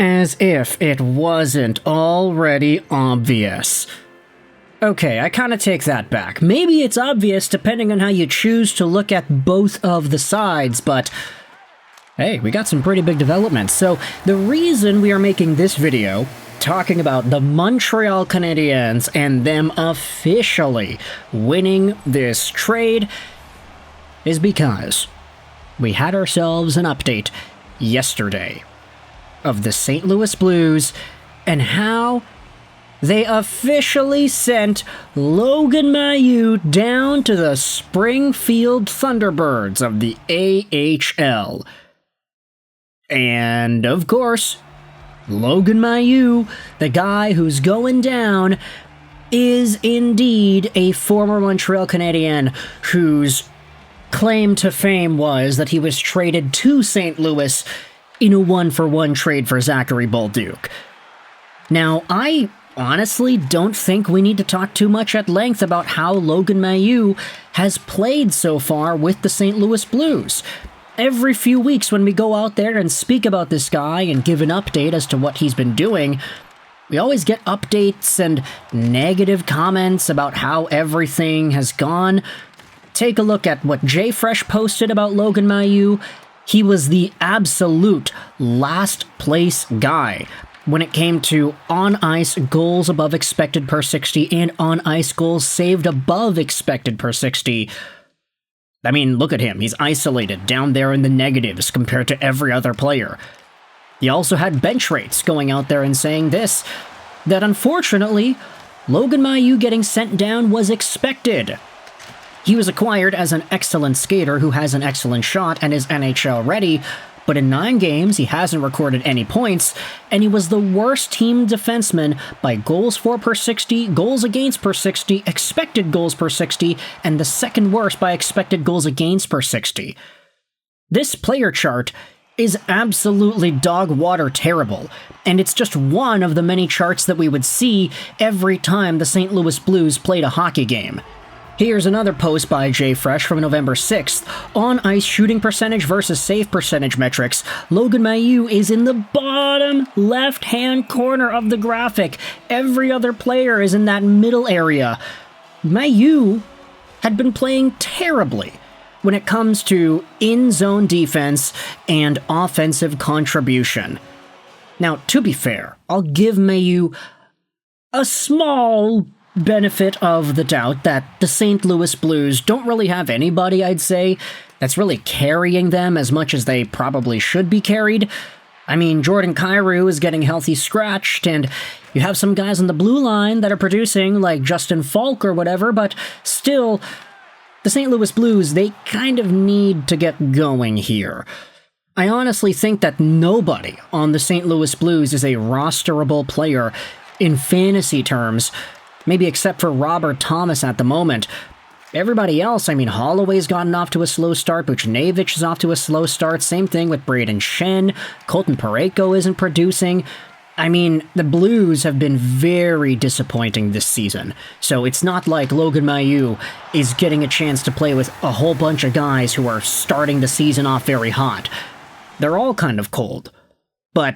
As if it wasn't already obvious. Okay, I kinda take that back. Maybe it's obvious depending on how you choose to look at both of the sides, but hey, we got some pretty big developments. So the reason we are making this video, talking about the Montreal Canadiens and them officially winning this trade, is because we had ourselves an update yesterday of the St. Louis Blues and how they officially sent Logan Mailloux down to the Springfield Thunderbirds of the AHL. And of course, Logan Mailloux, the guy who's going down, is indeed a former Montreal Canadien whose claim to fame was that he was traded to St. Louis in a one-for-one trade for Zachary Bolduc. Now, I honestly don't think we need to talk too much at length about how Logan Mailloux has played so far with the St. Louis Blues. Every few weeks when we go out there and speak about this guy and give an update as to what he's been doing, we always get updates and negative comments about how everything has gone. Take a look at what Jay Fresh posted about Logan Mailloux. He was the absolute last place guy when it came to on-ice goals above expected per 60 and on-ice goals saved above expected per 60. I mean, look at him. He's isolated down there in the negatives compared to every other player. He also had bench rates going out there and saying this, that unfortunately, Logan Mailloux getting sent down was expected. He was acquired as an excellent skater who has an excellent shot and is NHL ready, but in 9 games he hasn't recorded any points, and he was the worst team defenseman by goals for per 60, goals against per 60, expected goals per 60, and the second worst by expected goals against per 60. This player chart is absolutely dog water terrible, and it's just one of the many charts that we would see every time the St. Louis Blues played a hockey game. Here's another post by Jay Fresh from November 6th. On ice shooting percentage versus save percentage metrics, Logan Mailloux is in the bottom left-hand corner of the graphic. Every other player is in that middle area. Mailloux had been playing terribly when it comes to in-zone defense and offensive contribution. Now, to be fair, I'll give Mailloux a small benefit of the doubt that the St. Louis Blues don't really have anybody, I'd say, that's really carrying them as much as they probably should be carried. I mean, Jordan Kyrou is getting healthy scratched, and you have some guys on the blue line that are producing, like Justin Falk or whatever, but still, the St. Louis Blues, they kind of need to get going here. I honestly think that nobody on the St. Louis Blues is a rosterable player in fantasy terms, maybe except for Robert Thomas at the moment. Everybody else, I mean, Holloway's gotten off to a slow start, Buchnevich is off to a slow start, same thing with Braden Shen, Colton Parayko isn't producing. I mean, the Blues have been very disappointing this season, so it's not like Logan Mailloux is getting a chance to play with a whole bunch of guys who are starting the season off very hot. They're all kind of cold. But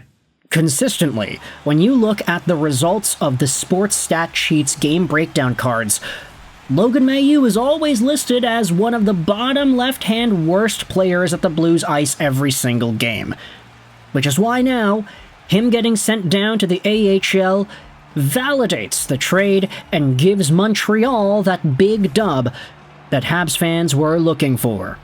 consistently, when you look at the results of the Sports Stat Sheet's game breakdown cards, Logan Mailloux is always listed as one of the bottom left-hand worst players at the Blues ice every single game. Which is why now, him getting sent down to the AHL validates the trade and gives Montreal that big dub that Habs fans were looking for.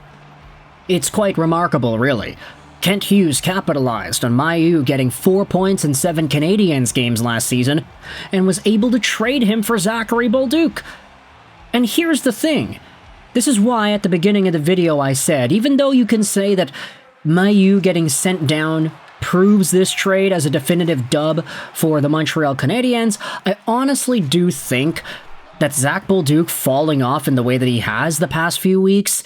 It's quite remarkable, really. Kent Hughes capitalized on Mailloux getting 4 points in 7 Canadiens games last season, and was able to trade him for Zachary Bolduc. And here's the thing. This is why at the beginning of the video I said, even though you can say that Mailloux getting sent down proves this trade as a definitive dub for the Montreal Canadiens, I honestly do think that Zach Bolduc falling off in the way that he has the past few weeks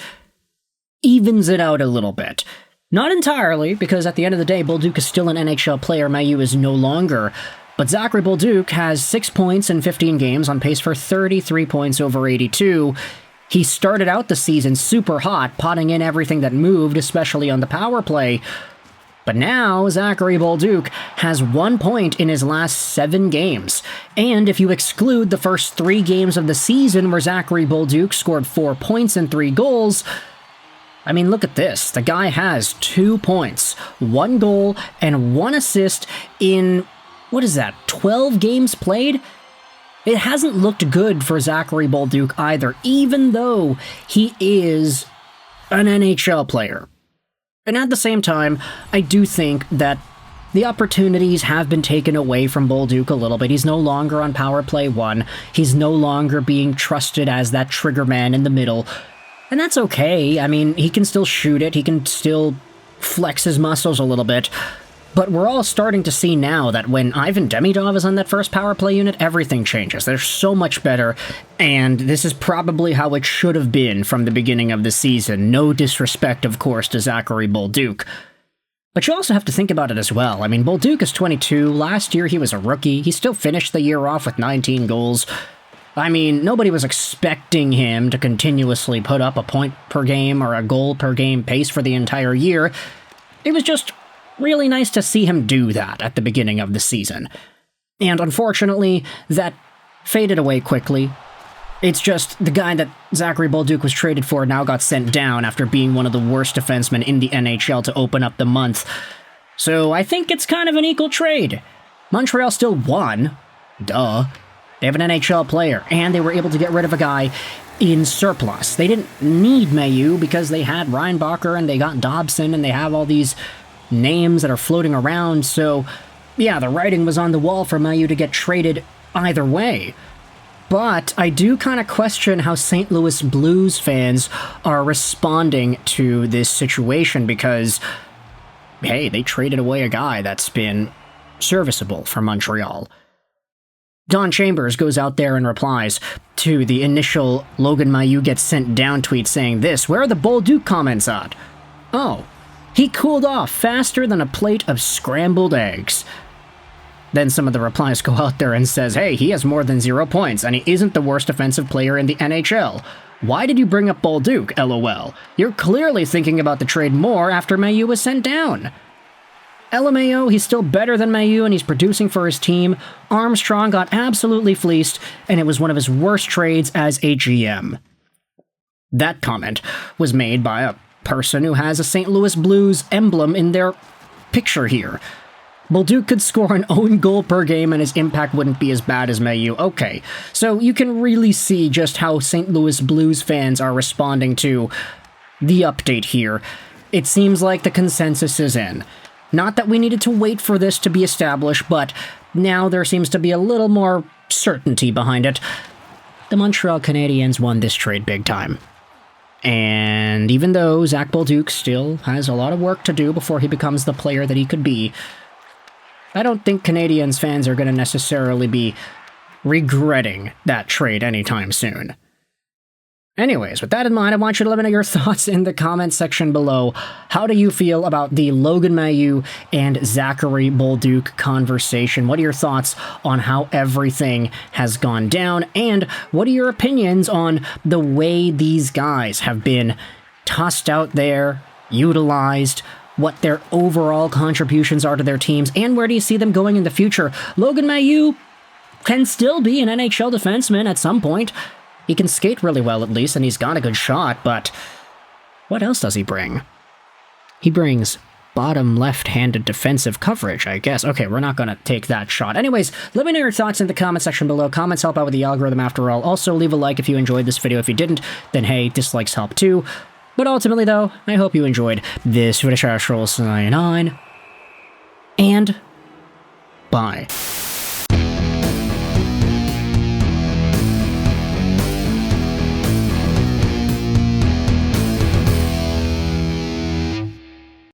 evens it out a little bit. Not entirely, because at the end of the day, Bolduc is still an NHL player, Mailloux is no longer, but Zachary Bolduc has 6 points in 15 games, on pace for 33 points over 82. He started out the season super hot, potting in everything that moved, especially on the power play, But now, Zachary Bolduc has 1 point in his last 7 games. And if you exclude the first 3 games of the season where Zachary Bolduc scored 4 points and 3 goals, I mean, look at this. The guy has 2 points, 1 goal, and 1 assist in, 12 games played? It hasn't looked good for Zachary Bolduc either, even though he is an NHL player. And at the same time, I do think that the opportunities have been taken away from Bolduc a little bit. He's no longer on power play 1. He's no longer being trusted as that trigger man in the middle. And that's okay. I mean, he can still shoot it. He can still flex his muscles a little bit. But we're all starting to see now that when Ivan Demidov is on that first power play unit, everything changes. They're so much better, and this is probably how it should have been from the beginning of the season. No disrespect, of course, to Zachary Bolduc. But you also have to think about it as well. I mean, Bolduc is 22. Last year he was a rookie. He still finished the year off with 19 goals. I mean, nobody was expecting him to continuously put up a point per game or a goal per game pace for the entire year. It was just really nice to see him do that at the beginning of the season. And unfortunately, that faded away quickly. It's just the guy that Zachary Bolduc was traded for now got sent down after being one of the worst defensemen in the NHL to open up the month. So I think it's kind of an equal trade. Montreal still won. Duh. They have an NHL player, and they were able to get rid of a guy in surplus. They didn't need Mailloux because they had Reinbacher and they got Dobson and they have all these names that are floating around, so yeah, the writing was on the wall for Mailloux to get traded either way. But I do kind of question how St. Louis Blues fans are responding to this situation because, hey, they traded away a guy that's been serviceable for Montreal. Don Chambers goes out there and replies to the initial Logan Mailloux gets sent down tweet saying this, "Where are the Bolduc comments at?" Oh, he cooled off faster than a plate of scrambled eggs. Then some of the replies go out there and says, hey, he has more than 0 points, and he isn't the worst defensive player in the NHL. Why did you bring up Bolduc, LOL? You're clearly thinking about the trade more after Mailloux was sent down. LMAO, he's still better than Mailloux, and he's producing for his team. Armstrong got absolutely fleeced, and it was one of his worst trades as a GM. That comment was made by a person who has a St. Louis Blues emblem in their picture here. Bolduc could score an own goal per game and his impact wouldn't be as bad as Mailloux. Okay, so you can really see just how St. Louis Blues fans are responding to the update here. It seems like the consensus is in. Not that we needed to wait for this to be established, but now there seems to be a little more certainty behind it. The Montreal Canadiens won this trade big time. And even though Zach Bolduc still has a lot of work to do before he becomes the player that he could be, I don't think Canadiens fans are going to necessarily be regretting that trade anytime soon. Anyways, with that in mind, I want you to let me know your thoughts in the comments section below. How do you feel about the Logan Mailloux and Zachary Bolduc conversation? What are your thoughts on how everything has gone down? And what are your opinions on the way these guys have been tossed out there, utilized, what their overall contributions are to their teams, and where do you see them going in the future? Logan Mailloux can still be an NHL defenseman at some point. He can skate really well, at least, and he's got a good shot, but what else does he bring? He brings bottom left-handed defensive coverage, I guess. Okay, we're not going to take that shot. Anyways, let me know your thoughts in the comment section below. Comments help out with the algorithm after all. Also, leave a like if you enjoyed this video. If you didn't, then hey, dislikes help too. But ultimately, though, I hope you enjoyed this video. Sign on, and bye.